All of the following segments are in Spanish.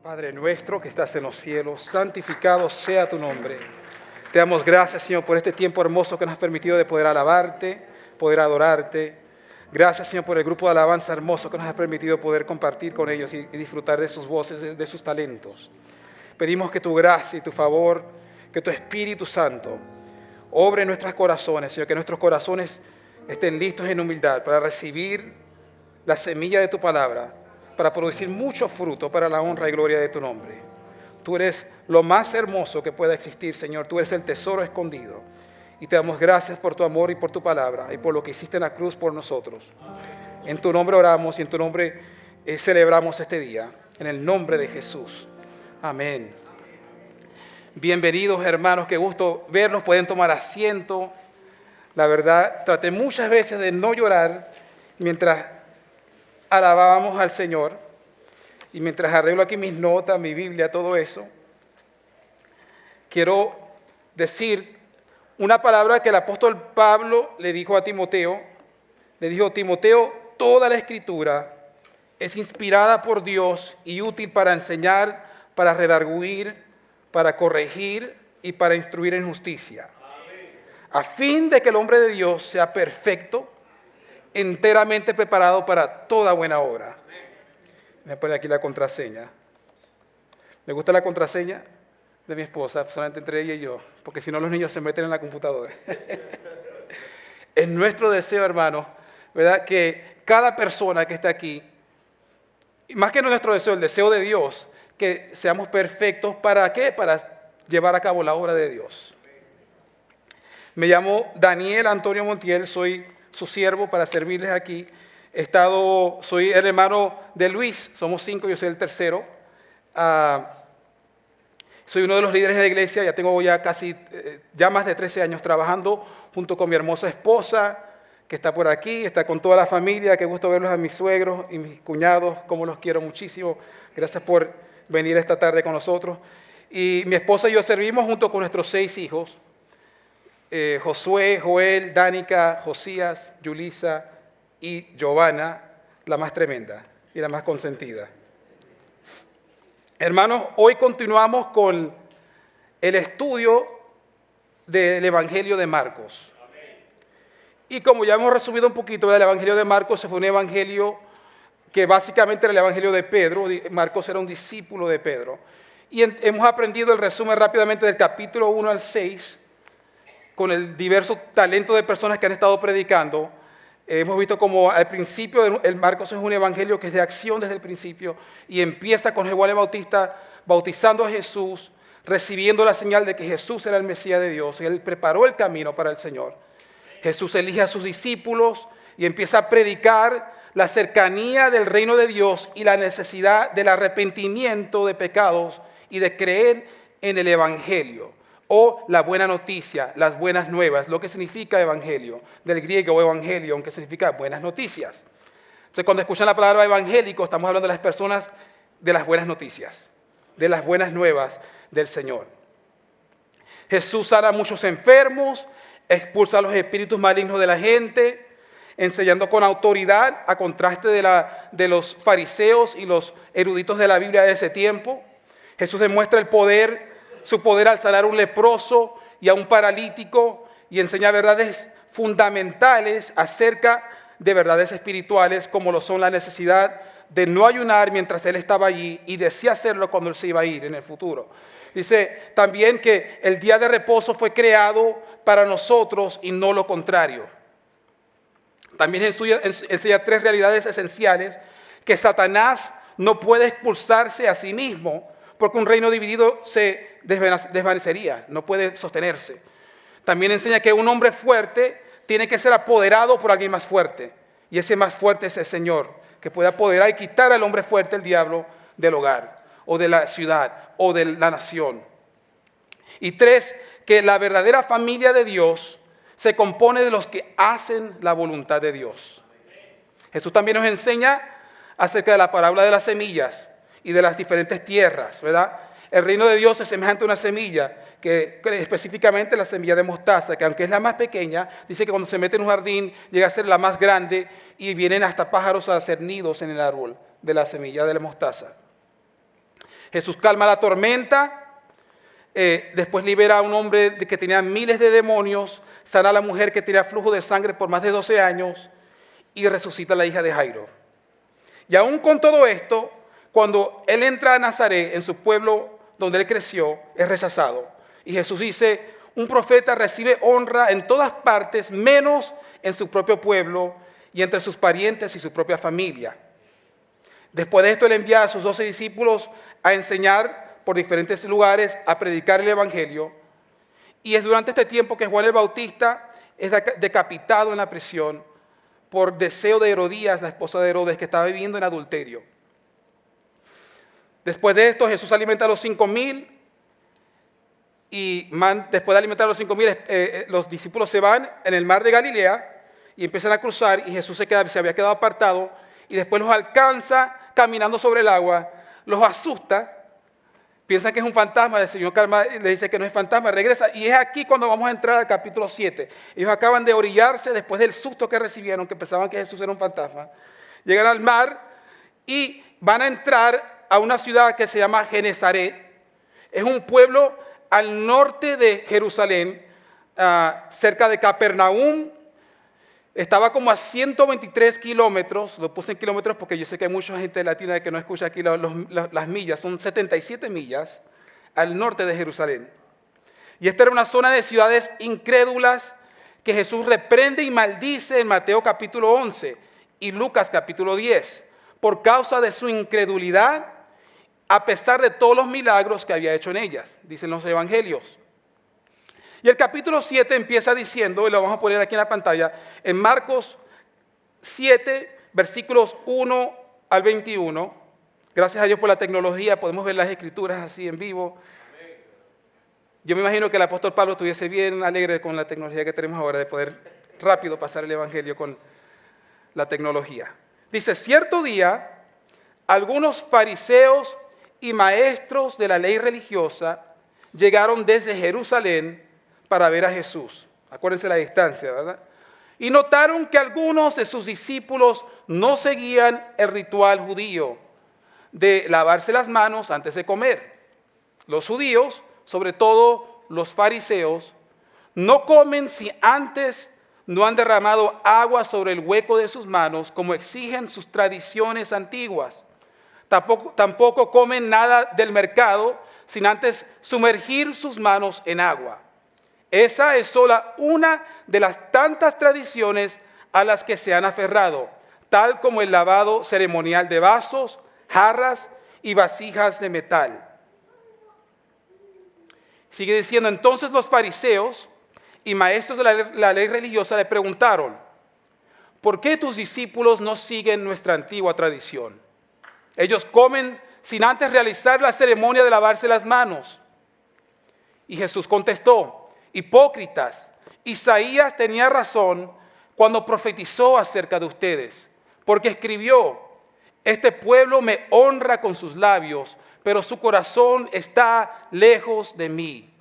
Padre nuestro que estás en los cielos, santificado sea tu nombre. Te damos gracias, Señor, por este tiempo hermoso que nos has permitido de poder alabarte, poder adorarte. Gracias, Señor, por el grupo de alabanza hermoso que nos has permitido poder compartir con ellos y disfrutar de sus voces, de sus talentos. Pedimos que tu gracia y tu favor, que tu Espíritu Santo obre en nuestros corazones, Señor, que nuestros corazones estén listos en humildad para recibir la semilla de tu palabra, para producir mucho fruto para la honra y gloria de tu nombre. Tú eres lo más hermoso que pueda existir, Señor. Tú eres el tesoro escondido. Y te damos gracias por tu amor y por tu palabra y por lo que hiciste en la cruz por nosotros. En tu nombre oramos y en tu nombre celebramos este día. En el nombre de Jesús. Amén. Bienvenidos, hermanos. Qué gusto verlos. Pueden tomar asiento. La verdad, traté muchas veces de no llorar mientras alabábamos al Señor, y mientras arreglo aquí mis notas, mi Biblia, todo eso, quiero decir una palabra que el apóstol Pablo le dijo a Timoteo. Le dijo: Timoteo, toda la Escritura es inspirada por Dios y útil para enseñar, para redarguir, para corregir y para instruir en justicia, a fin de que el hombre de Dios sea perfecto, enteramente preparado para toda buena obra. Me pone aquí la contraseña. Me gusta la contraseña de mi esposa, solamente entre ella y yo, porque si no los niños se meten en la computadora. Es nuestro deseo, hermanos, ¿verdad?, que cada persona que está aquí, más que nuestro deseo, el deseo de Dios, que seamos perfectos. ¿Para qué? Para llevar a cabo la obra de Dios. Me llamo Daniel Antonio Montiel, soy su siervo para servirles aquí. Soy el hermano de Luis, somos 5, yo soy el tercero. Soy uno de los líderes de la iglesia, ya tengo ya más de 13 años trabajando junto con mi hermosa esposa, que está por aquí, está con toda la familia. Qué gusto verlos a mis suegros y mis cuñados, como los quiero muchísimo. Gracias por venir esta tarde con nosotros. Y mi esposa y yo servimos junto con nuestros 6 hijos. Josué, Joel, Dánica, Josías, Yulisa y Giovanna, la más tremenda y la más consentida. Hermanos, hoy continuamos con el estudio del Evangelio de Marcos. Y como ya hemos resumido un poquito del Evangelio de Marcos, se fue un evangelio que básicamente era el Evangelio de Pedro. Marcos era un discípulo de Pedro. Y hemos aprendido el resumen rápidamente del capítulo 1 al 6, con el diverso talento de personas que han estado predicando. Hemos visto como al principio el Marcos es un evangelio que es de acción desde el principio y empieza con Juan el Bautista bautizando a Jesús, recibiendo la señal de que Jesús era el Mesías de Dios y él preparó el camino para el Señor. Jesús elige a sus discípulos y empieza a predicar la cercanía del reino de Dios y la necesidad del arrepentimiento de pecados y de creer en el evangelio, o la buena noticia, las buenas nuevas, lo que significa evangelio, del griego evangelion, que significa buenas noticias. Entonces, cuando escuchan la palabra evangélico, estamos hablando de las personas de las buenas noticias, de las buenas nuevas del Señor. Jesús sana a muchos enfermos, expulsa a los espíritus malignos de la gente, enseñando con autoridad, a contraste de los fariseos y los eruditos de la Biblia de ese tiempo. Jesús demuestra su poder al sanar a un leproso y a un paralítico, y enseña verdades fundamentales acerca de verdades espirituales, como lo son la necesidad de no ayunar mientras Él estaba allí y decía hacerlo cuando Él se iba a ir en el futuro. Dice también que el día de reposo fue creado para nosotros y no lo contrario. También enseña 3 realidades esenciales: que Satanás no puede expulsarse a sí mismo, porque un reino dividido se desvanecería, no puede sostenerse. También enseña que un hombre fuerte tiene que ser apoderado por alguien más fuerte, y ese más fuerte es el Señor, que puede apoderar y quitar al hombre fuerte, el diablo, del hogar, o de la ciudad, o de la nación. Y 3, que la verdadera familia de Dios se compone de los que hacen la voluntad de Dios. Jesús también nos enseña acerca de la parábola de las semillas y de las diferentes tierras, ¿verdad? El reino de Dios es semejante a una semilla, que específicamente la semilla de mostaza, que aunque es la más pequeña, dice que cuando se mete en un jardín llega a ser la más grande y vienen hasta pájaros a hacer nidos en el árbol de la semilla de la mostaza. Jesús calma la tormenta. Después libera a un hombre que tenía miles de demonios, sana a la mujer que tenía flujo de sangre por más de 12 años y resucita a la hija de Jairo. Y aún con todo esto, cuando él entra a Nazaret, en su pueblo donde él creció, es rechazado. Y Jesús dice, un profeta recibe honra en todas partes, menos en su propio pueblo y entre sus parientes y su propia familia. Después de esto, él envía a sus 12 discípulos a enseñar por diferentes lugares, a predicar el evangelio. Y es durante este tiempo que Juan el Bautista es decapitado en la prisión por deseo de Herodías, la esposa de Herodes, que estaba viviendo en adulterio. Después de esto, Jesús alimenta a los 5,000 y después de alimentar a los 5,000, los discípulos se van en el mar de Galilea y empiezan a cruzar, y Jesús se había quedado apartado y después los alcanza caminando sobre el agua, los asusta. Piensan que es un fantasma, el Señor calma, le dice que no es fantasma, regresa. Y es aquí cuando vamos a entrar al capítulo 7. Ellos acaban de orillarse después del susto que recibieron, que pensaban que Jesús era un fantasma. Llegan al mar y van a entrar a una ciudad que se llama Genesaret. Es un pueblo al norte de Jerusalén, cerca de Capernaum. Estaba como a 123 kilómetros, lo puse en kilómetros porque yo sé que hay mucha gente latina que no escucha aquí las millas, son 77 millas al norte de Jerusalén. Y esta era una zona de ciudades incrédulas que Jesús reprende y maldice en Mateo capítulo 11 y Lucas capítulo 10, por causa de su incredulidad, a pesar de todos los milagros que había hecho en ellas, dicen los evangelios. Y el capítulo 7 empieza diciendo, y lo vamos a poner aquí en la pantalla, en Marcos 7, versículos 1 al 21. Gracias a Dios por la tecnología, podemos ver las escrituras así en vivo. Yo me imagino que el apóstol Pablo estuviese bien alegre con la tecnología que tenemos ahora, de poder rápido pasar el evangelio con la tecnología. Dice, cierto día, algunos fariseos y maestros de la ley religiosa llegaron desde Jerusalén para ver a Jesús. Acuérdense la distancia, ¿verdad? Y notaron que algunos de sus discípulos no seguían el ritual judío de lavarse las manos antes de comer. Los judíos, sobre todo los fariseos, no comen si antes no han derramado agua sobre el hueco de sus manos, como exigen sus tradiciones antiguas. Tampoco comen nada del mercado sin antes sumergir sus manos en agua. Esa es sola una de las tantas tradiciones a las que se han aferrado, tal como el lavado ceremonial de vasos, jarras y vasijas de metal. Sigue diciendo, entonces los fariseos y maestros de la ley religiosa le preguntaron, ¿por qué tus discípulos no siguen nuestra antigua tradición? Ellos comen sin antes realizar la ceremonia de lavarse las manos. Y Jesús contestó, hipócritas, Isaías tenía razón cuando profetizó acerca de ustedes, porque escribió, este pueblo me honra con sus labios, pero su corazón está lejos de mí.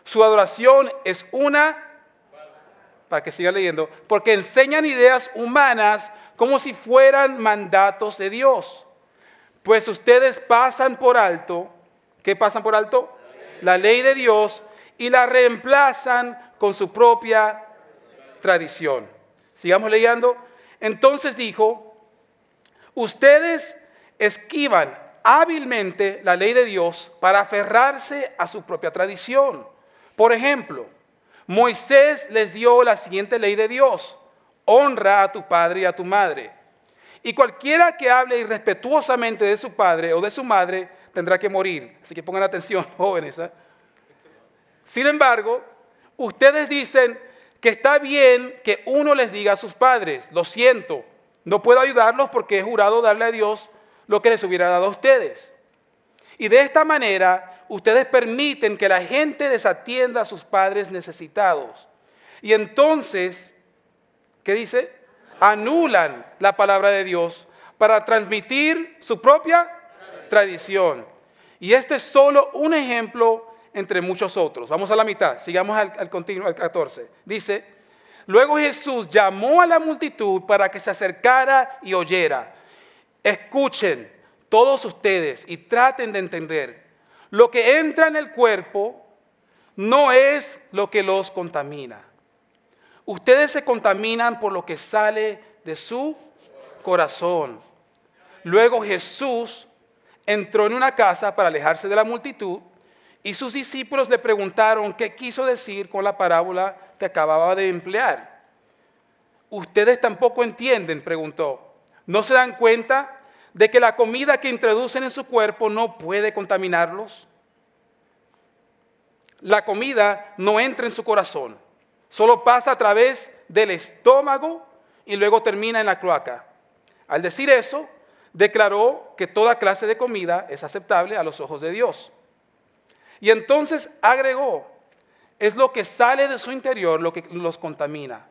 Su adoración es para que siga leyendo, porque enseñan ideas humanas como si fueran mandatos de Dios. Pues ustedes pasan por alto, ¿qué pasan por alto? La ley de Dios, y la reemplazan con su propia tradición. Sigamos leyendo. Entonces dijo, ustedes esquivan hábilmente la ley de Dios para aferrarse a su propia tradición. Por ejemplo, Moisés les dio la siguiente ley de Dios: honra a tu padre y a tu madre. Y cualquiera que hable irrespetuosamente de su padre o de su madre tendrá que morir. Así que pongan atención, jóvenes. Sin embargo, ustedes dicen que está bien que uno les diga a sus padres, lo siento, no puedo ayudarlos porque he jurado darle a Dios lo que les hubiera dado a ustedes. Y de esta manera, ustedes permiten que la gente desatienda a sus padres necesitados. Y entonces, ¿qué dice? Anulan la palabra de Dios para transmitir su propia tradición. Y este es solo un ejemplo entre muchos otros. Vamos a la mitad, sigamos al continuo, al 14. Dice, luego Jesús llamó a la multitud para que se acercara y oyera. Escuchen, todos ustedes, y traten de entender, lo que entra en el cuerpo no es lo que los contamina. Ustedes se contaminan por lo que sale de su corazón. Luego Jesús entró en una casa para alejarse de la multitud y sus discípulos le preguntaron qué quiso decir con la parábola que acababa de emplear. ¿Ustedes tampoco entienden?, preguntó. ¿No se dan cuenta de que la comida que introducen en su cuerpo no puede contaminarlos? La comida no entra en su corazón, solo pasa a través del estómago y luego termina en la cloaca. Al decir eso, declaró que toda clase de comida es aceptable a los ojos de Dios. Y entonces agregó, es lo que sale de su interior lo que los contamina,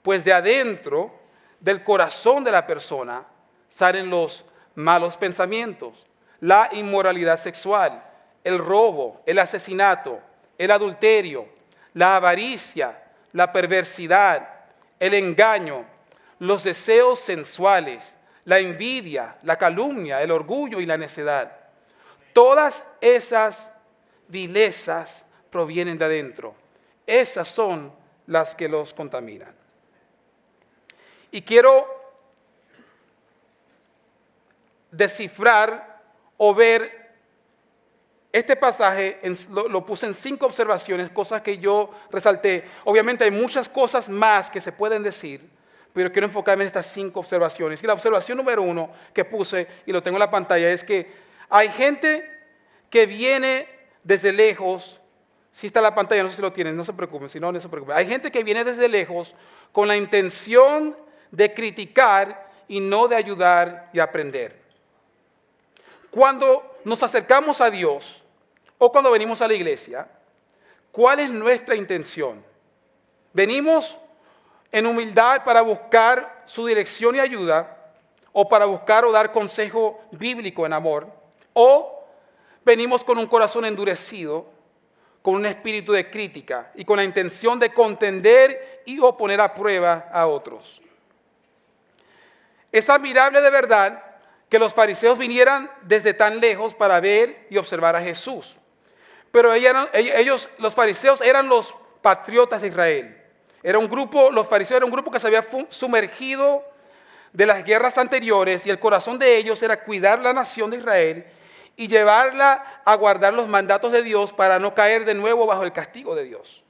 pues de adentro, del corazón de la persona, salen los malos pensamientos, la inmoralidad sexual, el robo, el asesinato, el adulterio, la avaricia, la perversidad, el engaño, los deseos sensuales, la envidia, la calumnia, el orgullo y la necedad. Todas esas vilezas provienen de adentro. Esas son las que los contaminan. Y quiero descifrar o ver este pasaje, lo puse en 5 observaciones, cosas que yo resalté. Obviamente hay muchas cosas más que se pueden decir, pero quiero enfocarme en estas 5 observaciones. Y la observación número 1 que puse, y lo tengo en la pantalla, es que hay gente que viene desde lejos. Si está en la pantalla, no sé si lo tienen, no se preocupen, si no, no se preocupen. Hay gente que viene desde lejos con la intención de criticar y no de ayudar y aprender. Cuando nos acercamos a Dios o cuando venimos a la iglesia, ¿cuál es nuestra intención? ¿Venimos en humildad para buscar su dirección y ayuda, o para buscar o dar consejo bíblico en amor? ¿O venimos con un corazón endurecido, con un espíritu de crítica y con la intención de contender y o poner a prueba a otros? Es admirable de verdad que los fariseos vinieran desde tan lejos para ver y observar a Jesús. Pero los fariseos eran los patriotas de Israel. Los fariseos eran un grupo que se había sumergido de las guerras anteriores, y el corazón de ellos era cuidar la nación de Israel y llevarla a guardar los mandatos de Dios para no caer de nuevo bajo el castigo de Dios.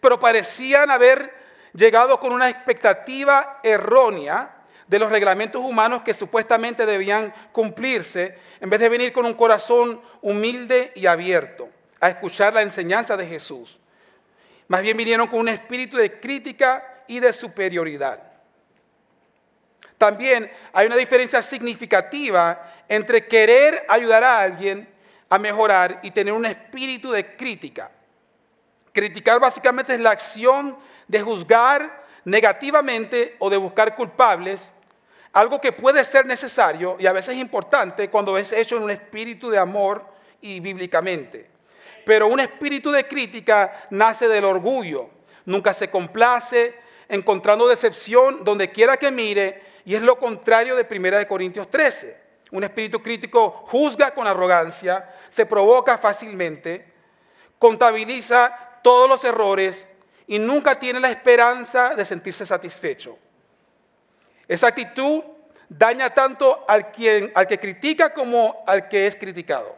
Pero parecían haber llegado con una expectativa errónea de los reglamentos humanos que supuestamente debían cumplirse, en vez de venir con un corazón humilde y abierto a escuchar la enseñanza de Jesús. Más bien vinieron con un espíritu de crítica y de superioridad. También hay una diferencia significativa entre querer ayudar a alguien a mejorar y tener un espíritu de crítica. Criticar básicamente es la acción de juzgar negativamente o de buscar culpables, algo que puede ser necesario y a veces importante cuando es hecho en un espíritu de amor y bíblicamente. Pero un espíritu de crítica nace del orgullo, nunca se complace, encontrando decepción donde quiera que mire, y es lo contrario de 1 Corintios 13. Un espíritu crítico juzga con arrogancia, se provoca fácilmente, contabiliza todos los errores y nunca tiene la esperanza de sentirse satisfecho. Esa actitud daña tanto al que critica como al que es criticado.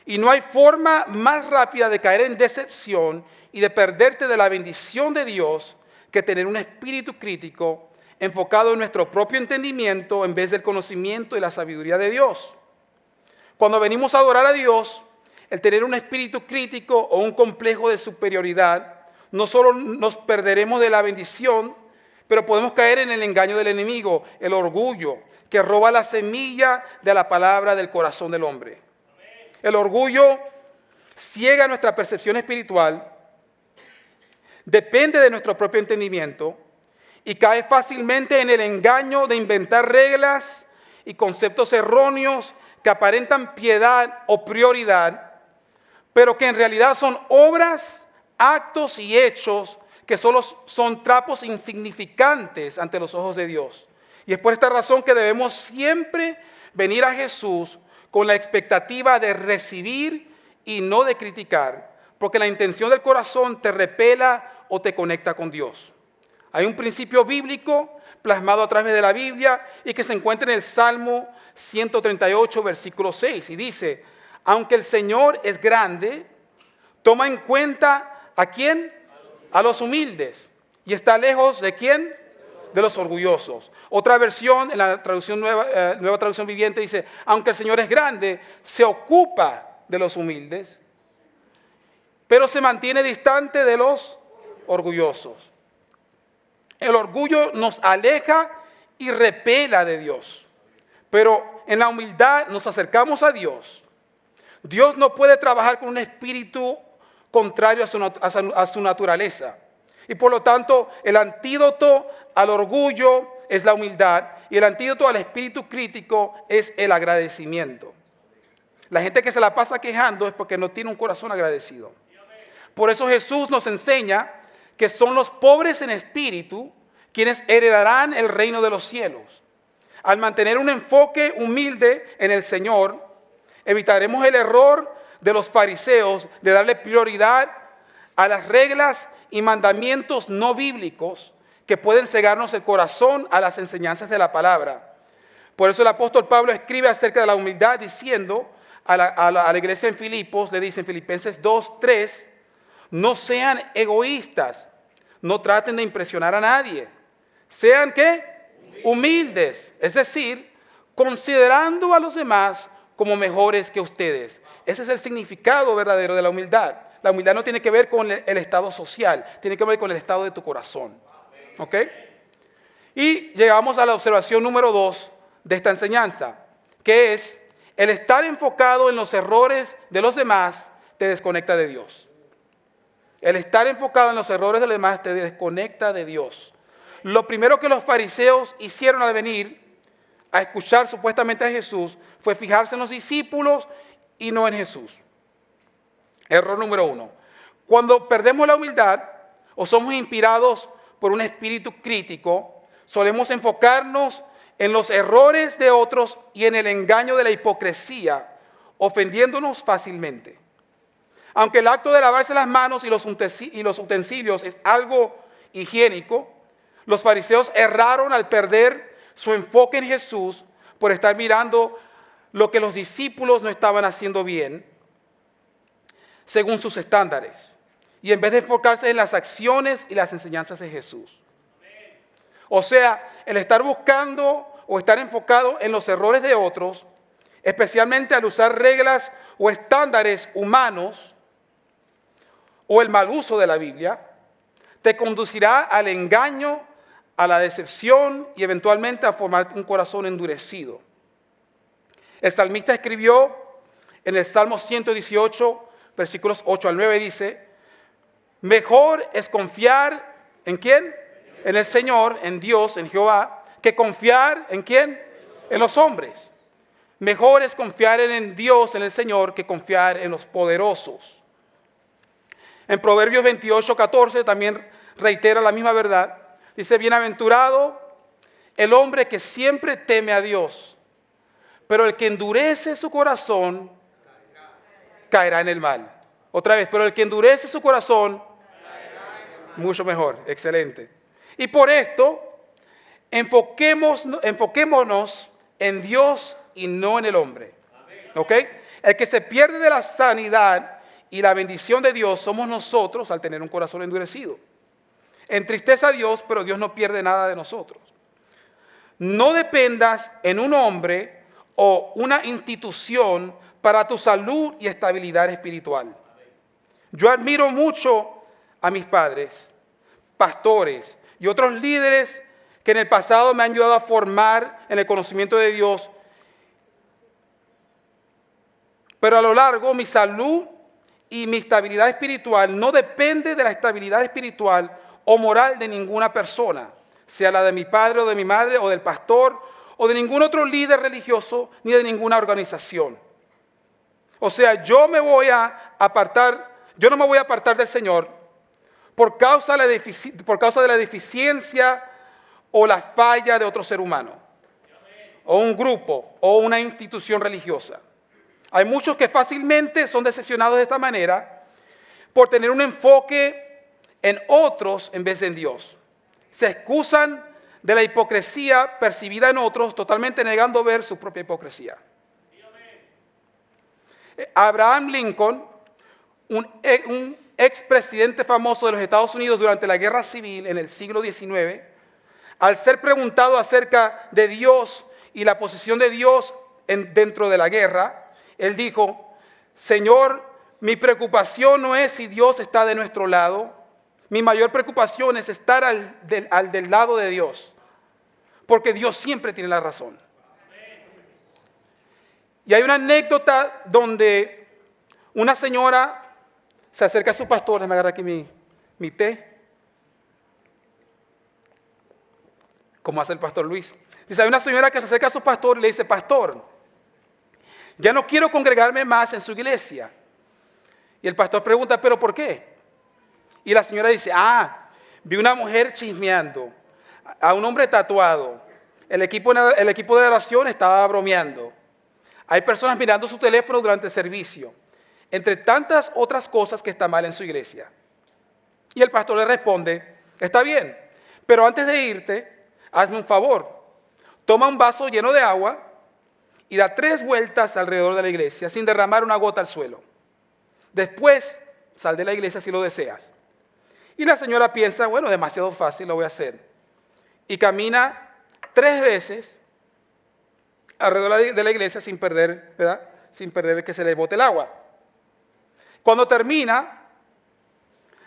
Y no hay forma más rápida de caer en decepción y de perderte de la bendición de Dios que tener un espíritu crítico enfocado en nuestro propio entendimiento en vez del conocimiento y la sabiduría de Dios. Cuando venimos a adorar a Dios, el tener un espíritu crítico o un complejo de superioridad, no solo nos perderemos de la bendición, pero podemos caer en el engaño del enemigo, el orgullo, que roba la semilla de la palabra del corazón del hombre. El orgullo ciega nuestra percepción espiritual, depende de nuestro propio entendimiento y cae fácilmente en el engaño de inventar reglas y conceptos erróneos que aparentan piedad o prioridad, pero que en realidad son obras, actos y hechos que solo son trapos insignificantes ante los ojos de Dios. Y es por esta razón que debemos siempre venir a Jesús con la expectativa de recibir y no de criticar, porque la intención del corazón te repela o te conecta con Dios. Hay un principio bíblico plasmado a través de la Biblia y que se encuentra en el Salmo 138, versículo 6, y dice: aunque el Señor es grande, toma en cuenta ¿a quién? A los humildes. ¿Y está lejos de quién? De los orgullosos. Otra versión, en la traducción nueva traducción viviente, dice: aunque el Señor es grande, se ocupa de los humildes, pero se mantiene distante de los orgullosos. El orgullo nos aleja y repela de Dios, pero en la humildad nos acercamos a Dios. Dios no puede trabajar con un espíritu contrario a su naturaleza. Y por lo tanto, el antídoto al orgullo es la humildad y el antídoto al espíritu crítico es el agradecimiento. La gente que se la pasa quejando es porque no tiene un corazón agradecido. Por eso Jesús nos enseña que son los pobres en espíritu quienes heredarán el reino de los cielos. Al mantener un enfoque humilde en el Señor, evitaremos el error de los fariseos de darle prioridad a las reglas y mandamientos no bíblicos que pueden cegarnos el corazón a las enseñanzas de la palabra. Por eso el apóstol Pablo escribe acerca de la humildad diciendo a la iglesia en Filipos, le dice en Filipenses 2:3, no sean egoístas, no traten de impresionar a nadie. Sean ¿qué? Humildes, es decir, considerando a los demás como mejores que ustedes. Ese es el significado verdadero de la humildad. La humildad no tiene que ver con el estado social, tiene que ver con el estado de tu corazón. ¿Ok? Y llegamos a la observación número 2 de esta enseñanza, que es: el estar enfocado en los errores de los demás te desconecta de Dios. El estar enfocado en los errores de los demás te desconecta de Dios. Lo primero que los fariseos hicieron al venir a escuchar supuestamente a Jesús fue fijarse en los discípulos y no en Jesús. Error número 1. Cuando perdemos la humildad o somos inspirados por un espíritu crítico, solemos enfocarnos en los errores de otros y en el engaño de la hipocresía, ofendiéndonos fácilmente. Aunque el acto de lavarse las manos y los utensilios es algo higiénico, los fariseos erraron al perder su enfoque en Jesús por estar mirando lo que los discípulos no estaban haciendo bien según sus estándares, y en vez de enfocarse en las acciones y las enseñanzas de Jesús. O sea, el estar buscando o estar enfocado en los errores de otros, especialmente al usar reglas o estándares humanos o el mal uso de la Biblia, te conducirá al engaño, a la decepción y eventualmente a formar un corazón endurecido. El salmista escribió en el Salmo 118, versículos 8 al 9, dice: mejor es confiar ¿en quién? En el Señor, en Dios, en Jehová, que confiar ¿en quién? En los hombres. Mejor es confiar en Dios, en el Señor, que confiar en los poderosos. En Proverbios 28, 14 también reitera la misma verdad. Dice: bienaventurado el hombre que siempre teme a Dios, pero el que endurece su corazón caerá en el mal. Otra vez, pero el que endurece su corazón, mucho mejor, excelente. Y por esto, enfoquémonos en Dios y no en el hombre. ¿Ok? El que se pierde de la sanidad y la bendición de Dios somos nosotros al tener un corazón endurecido. Entristece a Dios, pero Dios no pierde nada de nosotros. No dependas en un hombre o una institución para tu salud y estabilidad espiritual. Yo admiro mucho a mis padres, pastores y otros líderes que en el pasado me han ayudado a formar en el conocimiento de Dios. Pero a lo largo, mi salud y mi estabilidad espiritual no depende de la estabilidad espiritual o moral de ninguna persona, sea la de mi padre o de mi madre o del pastor o de ningún otro líder religioso ni de ninguna organización. O sea, yo no me voy a apartar del Señor por causa de la deficiencia o la falla de otro ser humano, o un grupo, o una institución religiosa. Hay muchos que fácilmente son decepcionados de esta manera por tener un enfoque en otros en vez de en Dios. Se excusan de la hipocresía percibida en otros, totalmente negando ver su propia hipocresía. Abraham Lincoln, un expresidente famoso de los Estados Unidos durante la Guerra Civil en el siglo XIX, al ser preguntado acerca de Dios y la posición de Dios dentro de la guerra, él dijo: Señor, mi preocupación no es si Dios está de nuestro lado, mi mayor preocupación es estar del lado de Dios, porque Dios siempre tiene la razón. Y hay una anécdota donde una señora se acerca a su pastor. Déjame agarrar aquí mi té, como hace el pastor Luis. Dice, hay una señora que se acerca a su pastor y le dice: pastor, ya no quiero congregarme más en su iglesia. Y el pastor pregunta: ¿pero por qué? Y la señora dice: vi una mujer chismeando, a un hombre tatuado, el equipo de oración estaba bromeando, hay personas mirando su teléfono durante el servicio, entre tantas otras cosas que están mal en su iglesia. Y el pastor le responde: está bien, pero antes de irte, hazme un favor, toma un vaso lleno de agua y da 3 vueltas alrededor de la iglesia sin derramar una gota al suelo. Después, sal de la iglesia si lo deseas. Y la señora piensa: bueno, demasiado fácil, lo voy a hacer. Y camina 3 veces alrededor de la iglesia sin perder, ¿verdad? Sin perder que se le bote el agua. Cuando termina,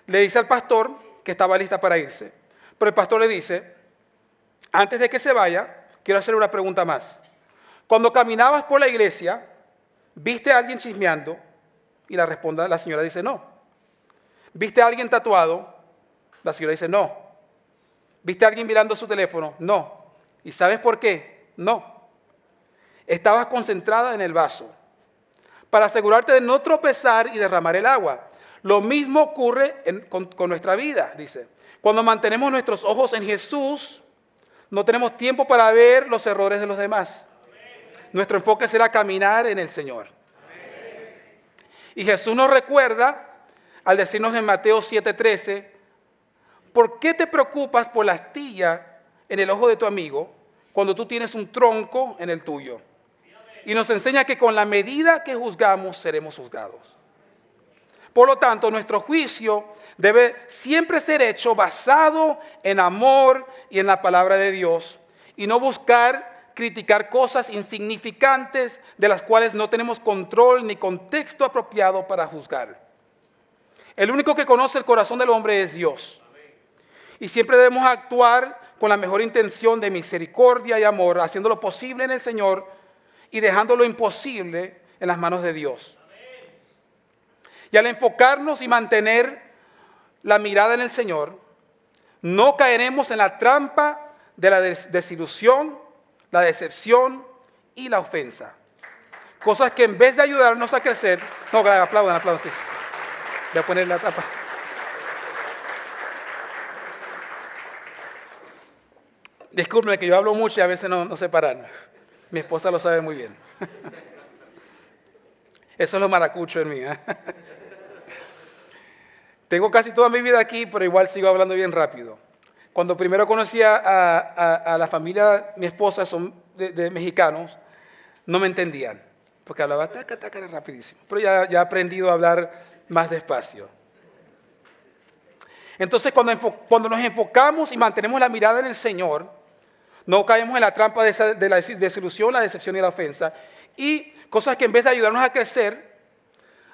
le dice al pastor que estaba lista para irse. Pero el pastor le dice: antes de que se vaya, quiero hacer una pregunta más. Cuando caminabas por la iglesia, ¿viste a alguien chismeando? Y la señora dice: no. ¿Viste a alguien tatuado? La señora dice: no. ¿Viste a alguien mirando su teléfono? No. ¿Y sabes por qué? No. Estabas concentrada en el vaso para asegurarte de no tropezar y derramar el agua. Lo mismo ocurre con nuestra vida, dice. Cuando mantenemos nuestros ojos en Jesús, no tenemos tiempo para ver los errores de los demás. Nuestro enfoque será caminar en el Señor. Y Jesús nos recuerda al decirnos en Mateo 7:13: ¿por qué te preocupas por la astilla en el ojo de tu amigo cuando tú tienes un tronco en el tuyo? Y nos enseña que con la medida que juzgamos seremos juzgados. Por lo tanto, nuestro juicio debe siempre ser hecho basado en amor y en la palabra de Dios, y no buscar criticar cosas insignificantes de las cuales no tenemos control ni contexto apropiado para juzgar. El único que conoce el corazón del hombre es Dios. Y siempre debemos actuar con la mejor intención de misericordia y amor, haciendo lo posible en el Señor y dejando lo imposible en las manos de Dios. Y al enfocarnos y mantener la mirada en el Señor, no caeremos en la trampa de la desilusión, la decepción y la ofensa. Cosas que en vez de ayudarnos a crecer... No, aplaudan, sí. Voy a poner la tapa. Discúlpenme que yo hablo mucho y a veces no sé parar. Mi esposa lo sabe muy bien. Eso es lo maracucho en mí. Tengo casi toda mi vida aquí, pero igual sigo hablando bien rápido. Cuando primero conocí a la familia, mi esposa, son de mexicanos, no me entendían, porque hablaba taca, rapidísimo. Pero ya he aprendido a hablar más despacio. Entonces, cuando nos enfocamos y mantenemos la mirada en el Señor, no caemos en la trampa de la desilusión, la decepción y la ofensa. Y cosas que en vez de ayudarnos a crecer,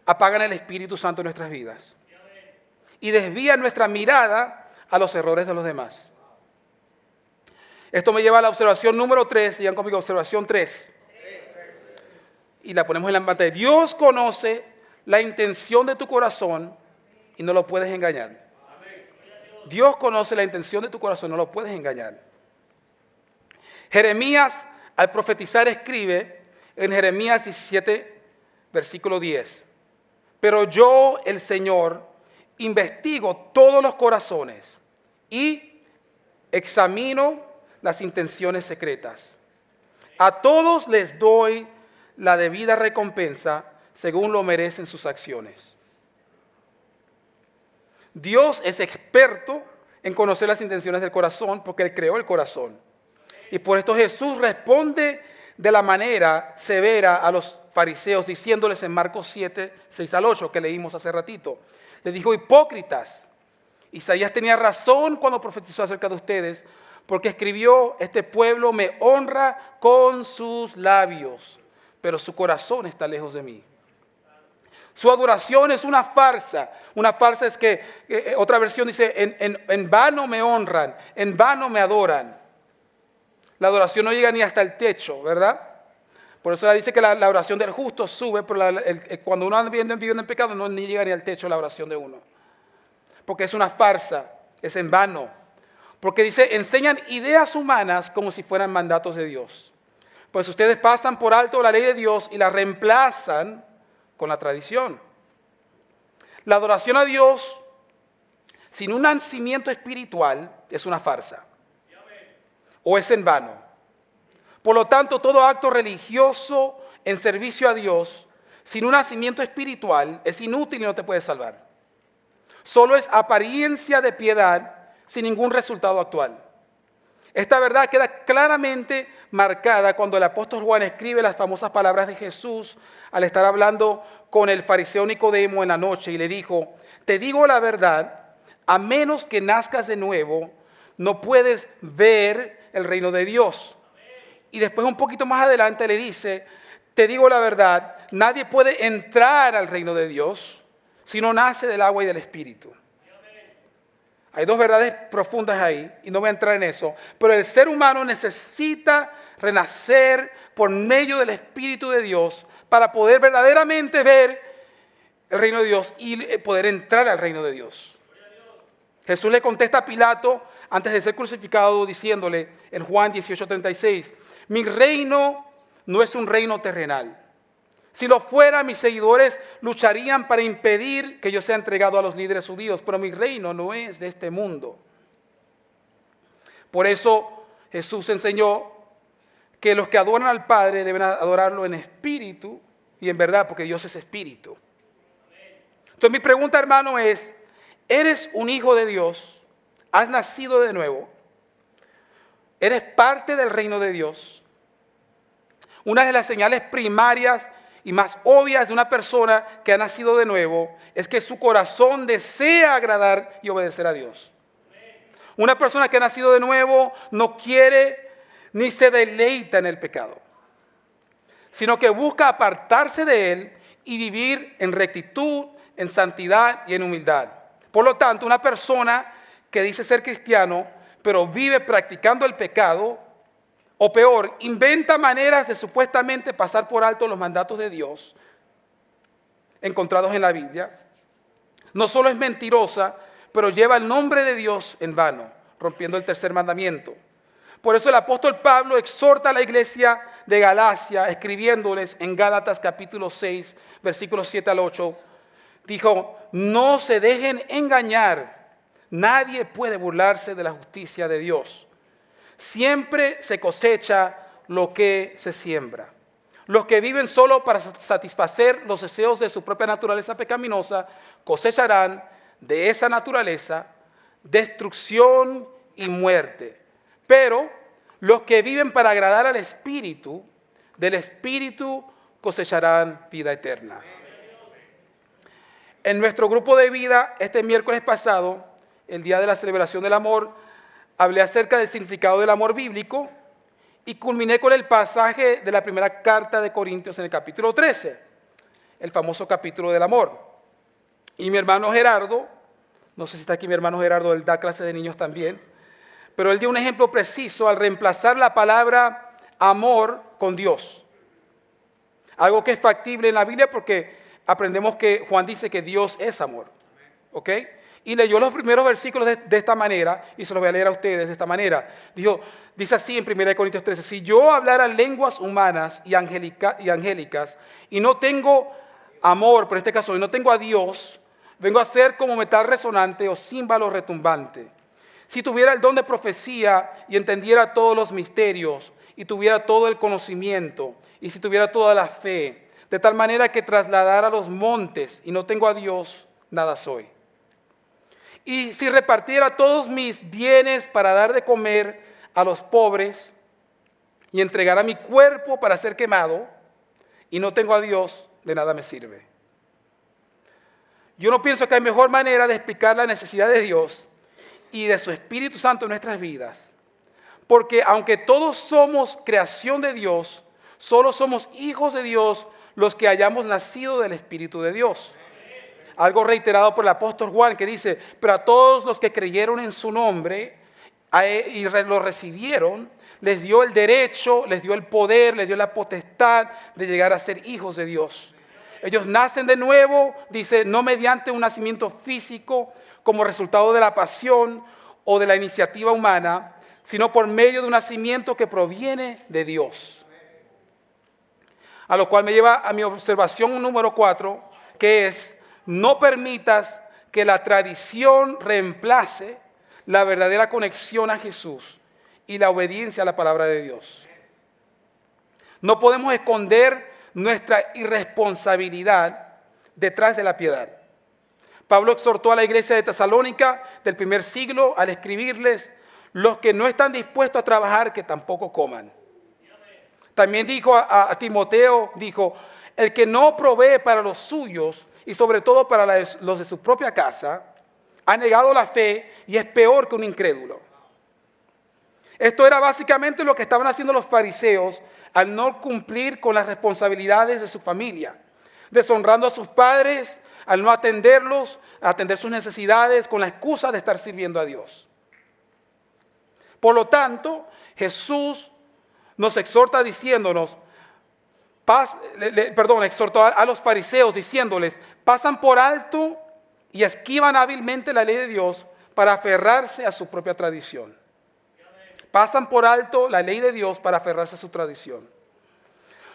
apagan el Espíritu Santo en nuestras vidas. Y desvían nuestra mirada a los errores de los demás. Esto me lleva a la observación número 3. Digan conmigo, observación 3. Y la ponemos en la pantalla. Dios conoce la intención de tu corazón y no lo puedes engañar. Dios conoce la intención de tu corazón, no lo puedes engañar. Jeremías, al profetizar, escribe en Jeremías 17, versículo 10. Pero yo, el Señor, investigo todos los corazones y examino las intenciones secretas. A todos les doy la debida recompensa según lo merecen sus acciones. Dios es experto en conocer las intenciones del corazón porque Él creó el corazón. Y por esto Jesús responde de la manera severa a los fariseos, diciéndoles en Marcos 7, 6 al 8, que leímos hace ratito. Les dijo: hipócritas, Isaías tenía razón cuando profetizó acerca de ustedes, porque escribió: este pueblo me honra con sus labios, pero su corazón está lejos de mí. Su adoración es una farsa. Una farsa es que, otra versión dice, en vano me honran, en vano me adoran. La adoración no llega ni hasta el techo, ¿verdad? Por eso dice que la oración del justo sube, pero cuando uno anda viviendo en pecado no ni llega ni al techo la oración de uno. Porque es una farsa, es en vano. Porque dice, enseñan ideas humanas como si fueran mandatos de Dios. Pues ustedes pasan por alto la ley de Dios y la reemplazan con la tradición. La adoración a Dios sin un nacimiento espiritual es una farsa. O es en vano. Por lo tanto, todo acto religioso en servicio a Dios sin un nacimiento espiritual es inútil y no te puede salvar. Solo es apariencia de piedad sin ningún resultado actual. Esta verdad queda claramente marcada cuando el apóstol Juan escribe las famosas palabras de Jesús al estar hablando con el fariseo Nicodemo en la noche y le dijo: te digo la verdad, a menos que nazcas de nuevo, no puedes ver el reino de Dios. Y después un poquito más adelante le dice: te digo la verdad, nadie puede entrar al reino de Dios si no nace del agua y del Espíritu. Hay dos verdades profundas ahí y no voy a entrar en eso, pero el ser humano necesita renacer por medio del Espíritu de Dios para poder verdaderamente ver el reino de Dios y poder entrar al reino de Dios. Jesús le contesta a Pilato antes de ser crucificado diciéndole en Juan 18:36, mi reino no es un reino terrenal. Si lo fuera, mis seguidores lucharían para impedir que yo sea entregado a los líderes judíos, pero mi reino no es de este mundo. Por eso Jesús enseñó que los que adoran al Padre deben adorarlo en espíritu y en verdad, porque Dios es espíritu. Entonces mi pregunta, hermano, es: ¿eres un hijo de Dios? ¿Has nacido de nuevo? ¿Eres parte del reino de Dios? Una de las señales primarias y más obvias de una persona que ha nacido de nuevo es que su corazón desea agradar y obedecer a Dios. Una persona que ha nacido de nuevo no quiere ni se deleita en el pecado, sino que busca apartarse de él y vivir en rectitud, en santidad y en humildad. Por lo tanto, una persona que dice ser cristiano, pero vive practicando el pecado, o peor, inventa maneras de supuestamente pasar por alto los mandatos de Dios encontrados en la Biblia, no solo es mentirosa, pero lleva el nombre de Dios en vano, rompiendo el tercer mandamiento. Por eso el apóstol Pablo exhorta a la iglesia de Galacia, escribiéndoles en Gálatas capítulo 6, versículos 7 al 8, dijo: no se dejen engañar, nadie puede burlarse de la justicia de Dios. Siempre se cosecha lo que se siembra. Los que viven solo para satisfacer los deseos de su propia naturaleza pecaminosa cosecharán de esa naturaleza destrucción y muerte. Pero los que viven para agradar al Espíritu, del Espíritu cosecharán vida eterna. En nuestro grupo de vida, este miércoles pasado, el día de la celebración del amor, hablé acerca del significado del amor bíblico y culminé con el pasaje de la primera carta de Corintios en el capítulo 13, el famoso capítulo del amor. Y mi hermano Gerardo, no sé si está aquí mi hermano Gerardo, él da clase de niños también, pero él dio un ejemplo preciso al reemplazar la palabra amor con Dios. Algo que es factible en la Biblia porque aprendemos que Juan dice que Dios es amor. ¿Ok? Y leyó los primeros versículos de esta manera, y se los voy a leer a ustedes de esta manera. Dice así en 1 Corintios 13, si yo hablara lenguas humanas y angélicas, y no tengo amor, pero en este caso, y no tengo a Dios, vengo a ser como metal resonante o címbalo retumbante. si tuviera el don de profecía y entendiera todos los misterios, y tuviera todo el conocimiento, y si tuviera toda la fe, de tal manera que trasladara los montes, y no tengo a Dios, nada soy. Y si repartiera todos mis bienes para dar de comer a los pobres, y entregara mi cuerpo para ser quemado, y no tengo a Dios, de nada me sirve. Yo no pienso que hay mejor manera de explicar la necesidad de Dios y de su Espíritu Santo en nuestras vidas. Porque aunque todos somos creación de Dios, solo somos hijos de Dios los que hayamos nacido del Espíritu de Dios. Algo reiterado por el apóstol Juan que dice, pero a todos los que creyeron en su nombre y lo recibieron, les dio el derecho, les dio el poder, les dio la potestad de llegar a ser hijos de Dios. Ellos nacen de nuevo, dice, no mediante un nacimiento físico como resultado de la pasión o de la iniciativa humana, sino por medio de un nacimiento que proviene de Dios. A lo cual me lleva a mi observación número 4, que es, no permitas que la tradición reemplace la verdadera conexión a Jesús y la obediencia a la palabra de Dios. No podemos esconder nuestra irresponsabilidad detrás de la piedad. Pablo exhortó a la iglesia de Tesalónica del primer siglo al escribirles, los que no están dispuestos a trabajar, que tampoco coman. También dijo a Timoteo, dijo, el que no provee para los suyos y sobre todo para los de su propia casa, ha negado la fe y es peor que un incrédulo. Esto era básicamente lo que estaban haciendo los fariseos al no cumplir con las responsabilidades de su familia, deshonrando a sus padres, al no atenderlos, atender sus necesidades con la excusa de estar sirviendo a Dios. Por lo tanto, Jesús nos exhorta diciéndonos, exhortó a los fariseos diciéndoles, pasan por alto y esquivan hábilmente la ley de Dios para aferrarse a su propia tradición. Pasan por alto la ley de Dios para aferrarse a su tradición.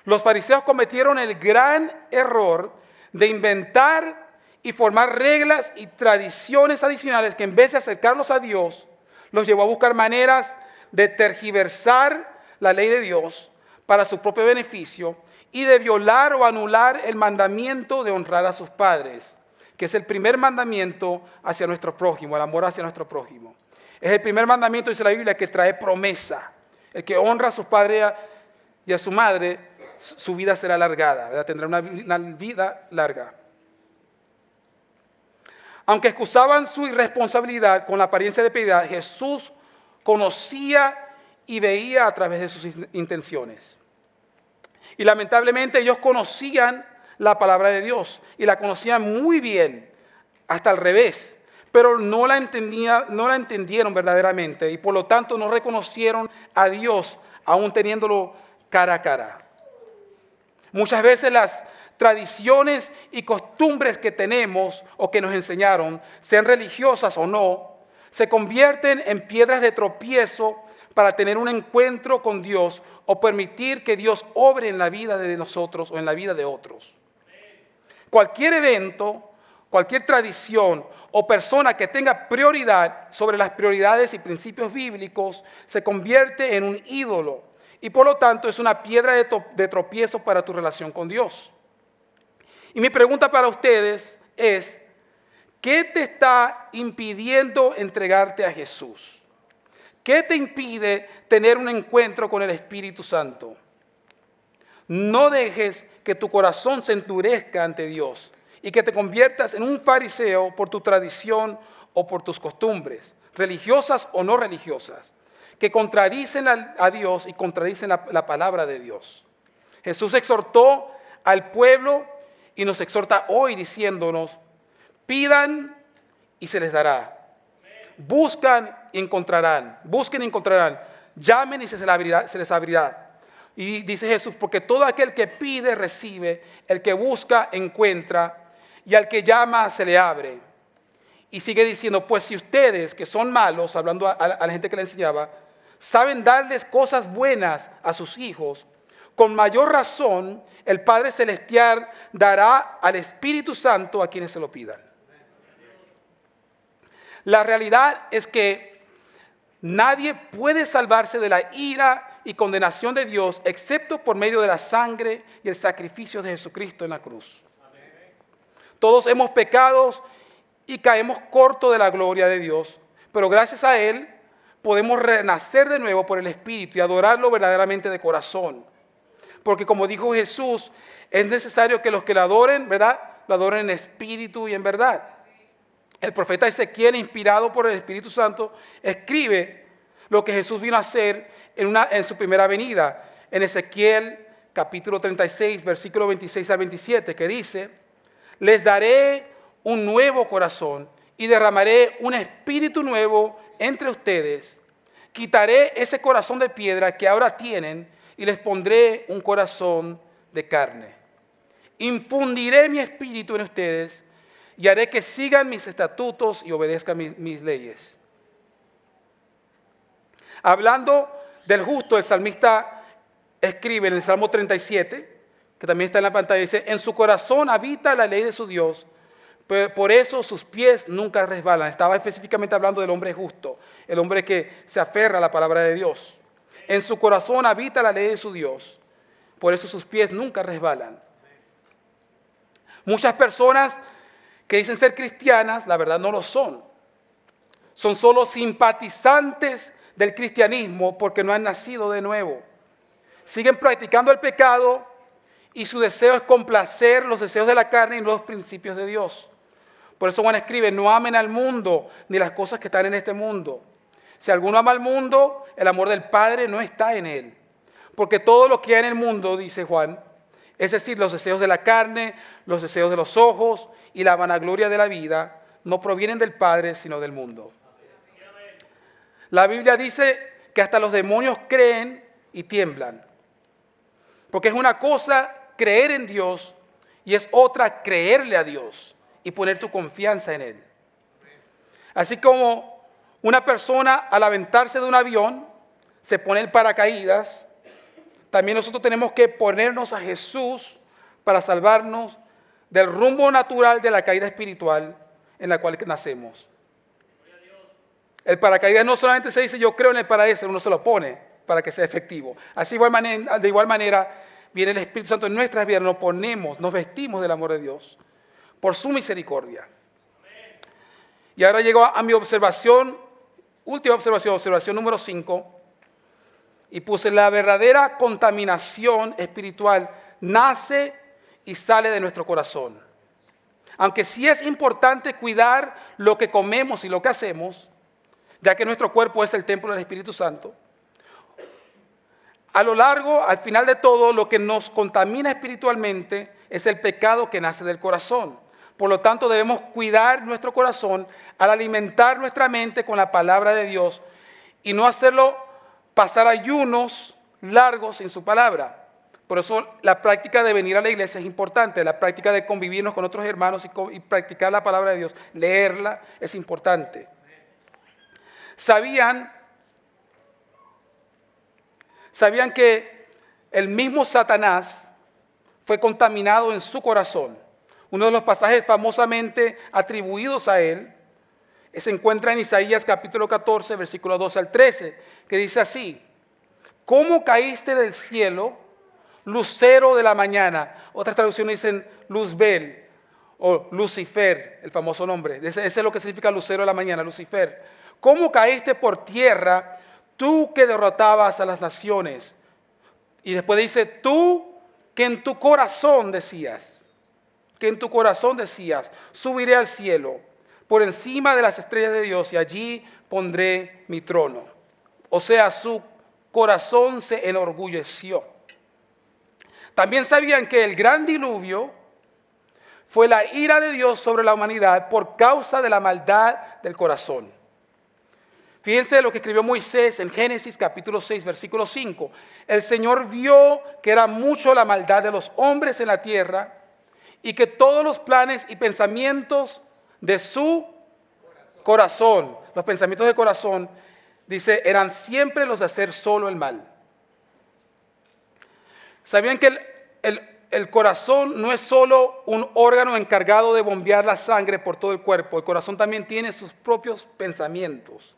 Los fariseos cometieron el gran error de inventar y formar reglas y tradiciones adicionales que en vez de acercarlos a Dios, los llevó a buscar maneras de tergiversar la ley de Dios para su propio beneficio y de violar o anular el mandamiento de honrar a sus padres, que es el primer mandamiento hacia nuestro prójimo, el amor hacia nuestro prójimo. Es el primer mandamiento, dice la Biblia, que trae promesa. El que honra a sus padres y a su madre, su vida será alargada, ¿verdad? Tendrá una vida larga. Aunque excusaban su irresponsabilidad con la apariencia de piedad, Jesús conocía y veía a través de sus intenciones. Y lamentablemente ellos conocían la palabra de Dios y la conocían muy bien, hasta al revés. Pero no la entendieron verdaderamente y por lo tanto no reconocieron a Dios aún teniéndolo cara a cara. Muchas veces las tradiciones y costumbres que tenemos o que nos enseñaron, sean religiosas o no, se convierten en piedras de tropiezo para tener un encuentro con Dios o permitir que Dios obre en la vida de nosotros o en la vida de otros. Cualquier evento, cualquier tradición o persona que tenga prioridad sobre las prioridades y principios bíblicos se convierte en un ídolo y por lo tanto es una piedra de tropiezo para tu relación con Dios. Y mi pregunta para ustedes es, ¿qué te está impidiendo entregarte a Jesús? ¿Qué te impide tener un encuentro con el Espíritu Santo? No dejes que tu corazón se endurezca ante Dios y que te conviertas en un fariseo por tu tradición o por tus costumbres, religiosas o no religiosas, que contradicen a Dios y contradicen la palabra de Dios. Jesús exhortó al pueblo y nos exhorta hoy diciéndonos, pidan y se les dará. Buscan y encontrarán. Busquen y encontrarán. Llamen y se les abrirá. Y dice Jesús, porque todo aquel que pide, recibe. El que busca, encuentra. Y al que llama, se le abre. Y sigue diciendo, pues si ustedes que son malos, hablando a la gente que le enseñaba, saben darles cosas buenas a sus hijos, con mayor razón el Padre Celestial dará al Espíritu Santo a quienes se lo pidan. La realidad es que nadie puede salvarse de la ira y condenación de Dios excepto por medio de la sangre y el sacrificio de Jesucristo en la cruz. Todos hemos pecado y caemos corto de la gloria de Dios, pero gracias a Él podemos renacer de nuevo por el Espíritu y adorarlo verdaderamente de corazón. Porque como dijo Jesús, es necesario que los que lo adoren, ¿verdad?, lo adoren en espíritu y en verdad. El profeta Ezequiel, inspirado por el Espíritu Santo, escribe lo que Jesús vino a hacer en su primera venida. En Ezequiel capítulo 36, versículo 26 al 27, que dice: les daré un nuevo corazón y derramaré un espíritu nuevo entre ustedes. Quitaré ese corazón de piedra que ahora tienen y les pondré un corazón de carne. Infundiré mi espíritu en ustedes y haré que sigan mis estatutos y obedezcan mis leyes. Hablando del justo, el salmista escribe en el Salmo 37, que también está en la pantalla, dice: en su corazón habita la ley de su Dios, por eso sus pies nunca resbalan. Estaba específicamente hablando del hombre justo, el hombre que se aferra a la palabra de Dios. En su corazón habita la ley de su Dios, por eso sus pies nunca resbalan. Muchas personas que dicen ser cristianas, la verdad no lo son. Son solo simpatizantes del cristianismo porque no han nacido de nuevo. Siguen practicando el pecado y su deseo es complacer los deseos de la carne y no los principios de Dios. Por eso Juan escribe: no amen al mundo ni las cosas que están en este mundo. Si alguno ama al mundo, el amor del Padre no está en él. Porque todo lo que hay en el mundo, dice Juan, es decir, los deseos de la carne, los deseos de los ojos y la vanagloria de la vida, no provienen del Padre, sino del mundo. La Biblia dice que hasta los demonios creen y tiemblan. Porque es una cosa creer en Dios y es otra creerle a Dios y poner tu confianza en Él. Así como una persona al aventarse de un avión se pone el paracaídas, también nosotros tenemos que ponernos a Jesús para salvarnos del rumbo natural de la caída espiritual en la cual nacemos. El paracaídas no solamente se dice yo creo en el paracaídas, uno se lo pone para que sea efectivo. Así de igual manera viene el Espíritu Santo en nuestras vidas, nos ponemos, nos vestimos del amor de Dios por su misericordia. Y ahora llego a mi observación, última observación número 5. Y puse: la verdadera contaminación espiritual nace y sale de nuestro corazón. Aunque sí es importante cuidar lo que comemos y lo que hacemos, ya que nuestro cuerpo es el templo del Espíritu Santo, al final de todo, lo que nos contamina espiritualmente es el pecado que nace del corazón. Por lo tanto, debemos cuidar nuestro corazón al alimentar nuestra mente con la palabra de Dios y no hacerlo pasar ayunos largos sin su palabra. Por eso la práctica de venir a la iglesia es importante, la práctica de convivirnos con otros hermanos y practicar la palabra de Dios, leerla, es importante. ¿Sabían que el mismo Satanás fue contaminado en su corazón? Uno de los pasajes famosamente atribuidos a él se encuentra en Isaías capítulo 14, versículos 12 al 13, que dice así: ¿cómo caíste del cielo, lucero de la mañana? Otras traducciones dicen Luzbel o Lucifer, el famoso nombre. Ese es lo que significa lucero de la mañana, Lucifer. ¿Cómo caíste por tierra, tú que derrotabas a las naciones? Y después dice: tú que en tu corazón decías, subiré al cielo, por encima de las estrellas de Dios, y allí pondré mi trono. O sea, su corazón se enorgulleció. También sabían que el gran diluvio fue la ira de Dios sobre la humanidad por causa de la maldad del corazón. Fíjense lo que escribió Moisés en Génesis capítulo 6, versículo 5. El Señor vio que era mucho la maldad de los hombres en la tierra y que todos los planes y pensamientos de su corazón, los pensamientos del corazón, dice, eran siempre los de hacer solo el mal. ¿Sabían que el corazón no es solo un órgano encargado de bombear la sangre por todo el cuerpo? El corazón también tiene sus propios pensamientos.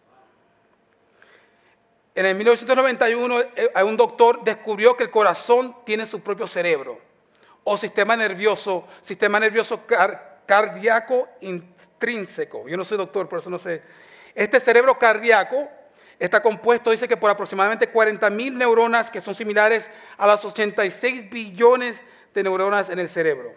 En el 1991, un doctor descubrió que el corazón tiene su propio cerebro o sistema nervioso cardíaco intrínseco. Yo no soy doctor, por eso no sé. Este cerebro cardíaco está compuesto, dice que por aproximadamente 40,000 neuronas que son similares a las 86 billones de neuronas en el cerebro.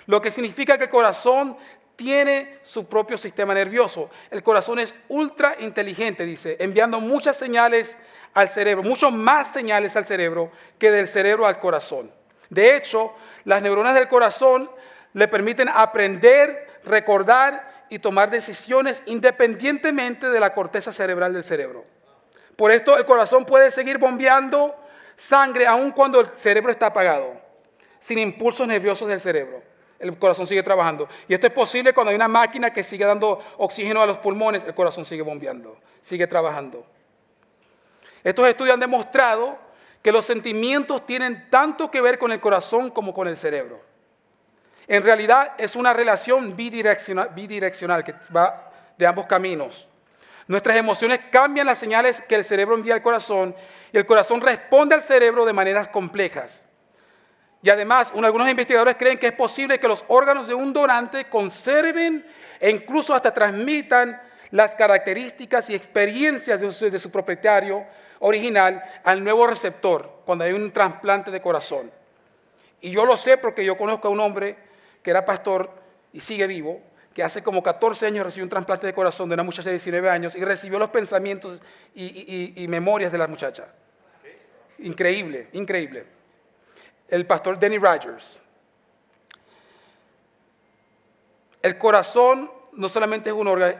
Lo que significa que el corazón tiene su propio sistema nervioso. El corazón es ultra inteligente, dice, enviando muchas señales al cerebro, mucho más señales al cerebro que del cerebro al corazón. De hecho, las neuronas del corazón le permiten aprender, recordar y tomar decisiones independientemente de la corteza cerebral del cerebro. Por esto el corazón puede seguir bombeando sangre aun cuando el cerebro está apagado, sin impulsos nerviosos del cerebro. El corazón sigue trabajando. Y esto es posible cuando hay una máquina que sigue dando oxígeno a los pulmones, el corazón sigue bombeando, sigue trabajando. Estos estudios han demostrado que los sentimientos tienen tanto que ver con el corazón como con el cerebro. En realidad es una relación bidireccional que va de ambos caminos. Nuestras emociones cambian las señales que el cerebro envía al corazón y el corazón responde al cerebro de maneras complejas. Y además, algunos investigadores creen que es posible que los órganos de un donante conserven e incluso hasta transmitan las características y experiencias de su propietario original al nuevo receptor cuando hay un trasplante de corazón. Y yo lo sé porque yo conozco a un hombre que era pastor y sigue vivo, que hace como 14 años recibió un trasplante de corazón de una muchacha de 19 años y recibió los pensamientos y memorias de la muchacha. Increíble, increíble. El pastor Denny Rogers. El corazón no solamente es un órgano,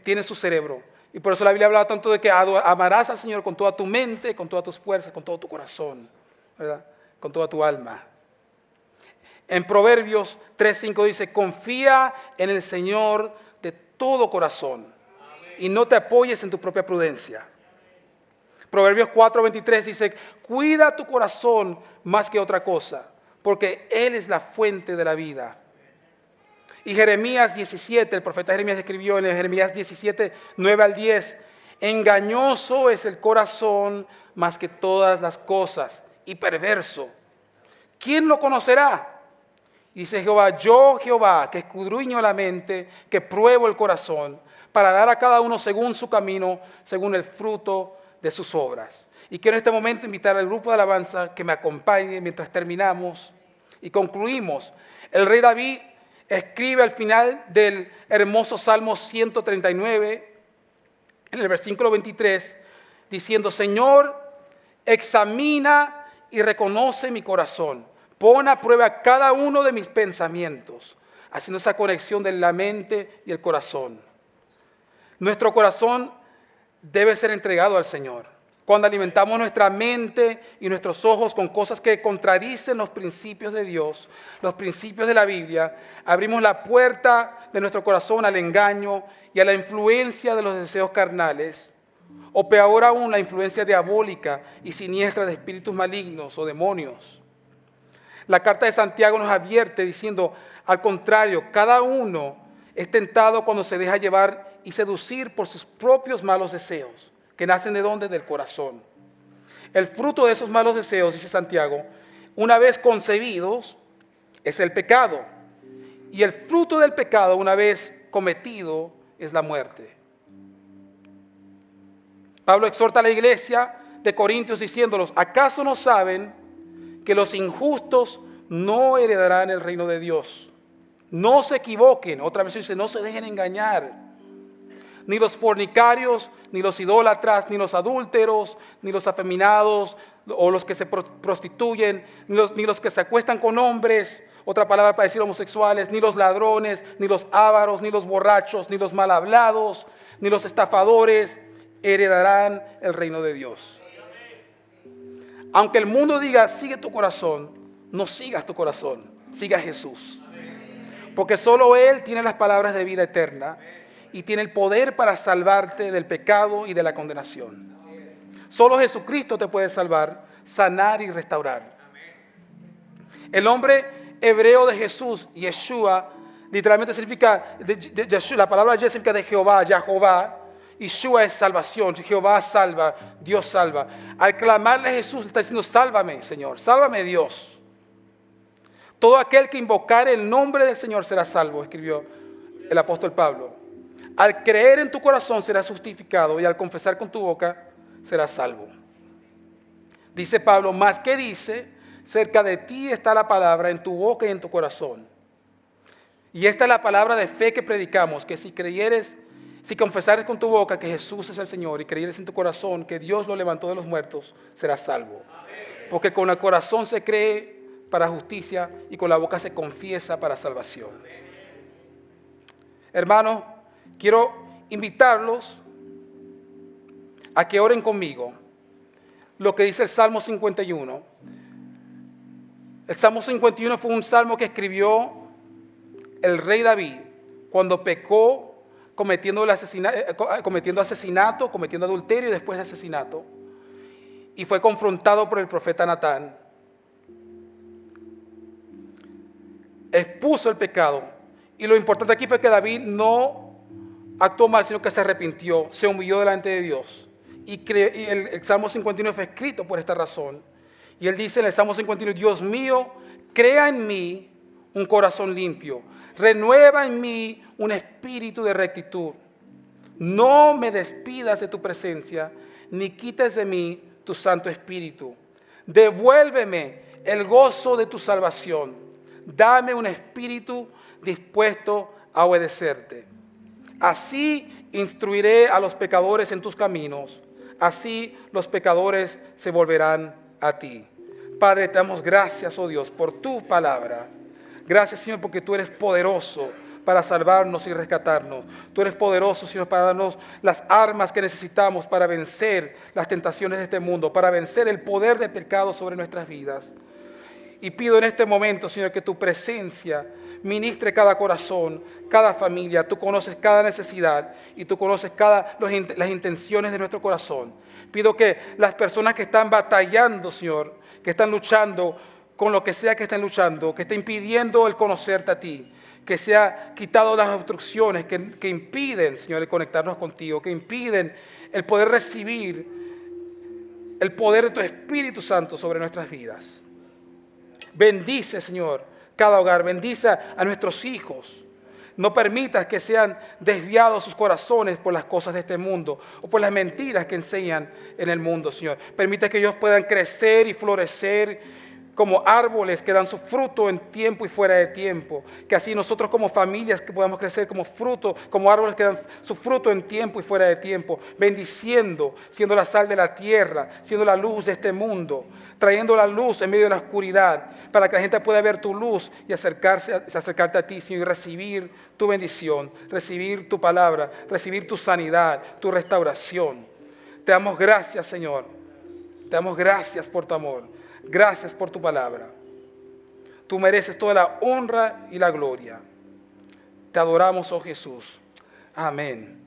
tiene su cerebro. Y por eso la Biblia habla tanto de que amarás al Señor con toda tu mente, con todas tus fuerzas, con todo tu corazón, ¿verdad? Con toda tu alma. En Proverbios 3:5 dice, confía en el Señor de todo corazón y no te apoyes en tu propia prudencia. Proverbios 4:23 dice, cuida tu corazón más que otra cosa, porque Él es la fuente de la vida. Y Jeremías 17, el profeta Jeremías escribió en Jeremías 17, 9 al 10, engañoso es el corazón más que todas las cosas y perverso. ¿Quién lo conocerá? Dice Jehová, yo Jehová, que escudriño la mente, que pruebo el corazón, para dar a cada uno según su camino, según el fruto de sus obras. Y quiero en este momento invitar al grupo de alabanza que me acompañe mientras terminamos y concluimos. El rey David escribe al final del hermoso Salmo 139, en el versículo 23, diciendo, Señor, examina y reconoce mi corazón. Pon a prueba cada uno de mis pensamientos, haciendo esa conexión de la mente y el corazón. Nuestro corazón debe ser entregado al Señor. Cuando alimentamos nuestra mente y nuestros ojos con cosas que contradicen los principios de Dios, los principios de la Biblia, abrimos la puerta de nuestro corazón al engaño y a la influencia de los deseos carnales, o peor aún, la influencia diabólica y siniestra de espíritus malignos o demonios. La carta de Santiago nos advierte diciendo, al contrario, cada uno es tentado cuando se deja llevar y seducir por sus propios malos deseos, que nacen ¿de dónde? Del corazón. El fruto de esos malos deseos, dice Santiago, una vez concebidos, es el pecado. Y el fruto del pecado, una vez cometido, es la muerte. Pablo exhorta a la iglesia de Corintios diciéndolos, ¿acaso no saben que los injustos no heredarán el reino de Dios? No se equivoquen. Otra vez dice, no se dejen engañar. Ni los fornicarios, ni los idólatras, ni los adúlteros, ni los afeminados, o los que se prostituyen, ni los que se acuestan con hombres, otra palabra para decir homosexuales, ni los ladrones, ni los ávaros, ni los borrachos, ni los mal hablados, ni los estafadores, heredarán el reino de Dios. Aunque el mundo diga, sigue tu corazón, no sigas tu corazón, siga a Jesús. Porque solo Él tiene las palabras de vida eterna y tiene el poder para salvarte del pecado y de la condenación. Solo Jesucristo te puede salvar, sanar y restaurar. El nombre hebreo de Jesús, Yeshua, literalmente significa, la palabra Yeshua significa de Jehová, Yahová, Yeshua es salvación, Jehová salva, Dios salva. Al clamarle a Jesús está diciendo, sálvame, Señor, sálvame, Dios. Todo aquel que invocare el nombre del Señor será salvo, escribió el apóstol Pablo. Al creer en tu corazón serás justificado y al confesar con tu boca serás salvo. Dice Pablo, más que dice, cerca de ti está la palabra en tu boca y en tu corazón. Y esta es la palabra de fe que predicamos, que si confesares con tu boca que Jesús es el Señor y creyeres en tu corazón que Dios lo levantó de los muertos, serás salvo. Porque con el corazón se cree para justicia y con la boca se confiesa para salvación. Hermanos, quiero invitarlos a que oren conmigo lo que dice el Salmo 51. El Salmo 51 fue un salmo que escribió el rey David cuando pecó cometiendo asesinato, cometiendo adulterio y después asesinato, y fue confrontado por el profeta Natán. Expuso el pecado, y lo importante aquí fue que David no actuó mal, sino que se arrepintió, se humilló delante de Dios. Y el Salmo 51 fue escrito por esta razón. Y él dice en el Salmo 51, Dios mío, crea en mí un corazón limpio, renueva en mí un espíritu de rectitud. No me despidas de tu presencia, ni quites de mí tu Santo Espíritu. Devuélveme el gozo de tu salvación. Dame un espíritu dispuesto a obedecerte. Así instruiré a los pecadores en tus caminos. Así los pecadores se volverán a ti. Padre, te damos gracias, oh Dios, por tu palabra. Gracias, Señor, porque tú eres poderoso para salvarnos y rescatarnos. Tú eres poderoso, Señor, para darnos las armas que necesitamos para vencer las tentaciones de este mundo, para vencer el poder del pecado sobre nuestras vidas. Y pido en este momento, Señor, que tu presencia ministre cada corazón, cada familia. Tú conoces cada necesidad y tú conoces las intenciones de nuestro corazón. Pido que las personas que están batallando, Señor, que están luchando con lo que sea que estén luchando, que esté impidiendo el conocerte a ti, que se ha quitado las obstrucciones que impiden, Señor, el conectarnos contigo, que impiden el poder recibir el poder de tu Espíritu Santo sobre nuestras vidas. Bendice, Señor, cada hogar, bendice a nuestros hijos. No permitas que sean desviados sus corazones por las cosas de este mundo o por las mentiras que enseñan en el mundo, Señor. Permite que ellos puedan crecer y florecer como árboles que dan su fruto en tiempo y fuera de tiempo. Que así nosotros como familias que podamos crecer como árboles que dan su fruto en tiempo y fuera de tiempo. Bendiciendo, siendo la sal de la tierra, siendo la luz de este mundo. Trayendo la luz en medio de la oscuridad para que la gente pueda ver tu luz y acercarte a ti, Señor, y recibir tu bendición, recibir tu palabra, recibir tu sanidad, tu restauración. Te damos gracias, Señor. Te damos gracias por tu amor. Gracias por tu palabra. Tú mereces toda la honra y la gloria. Te adoramos, oh Jesús. Amén.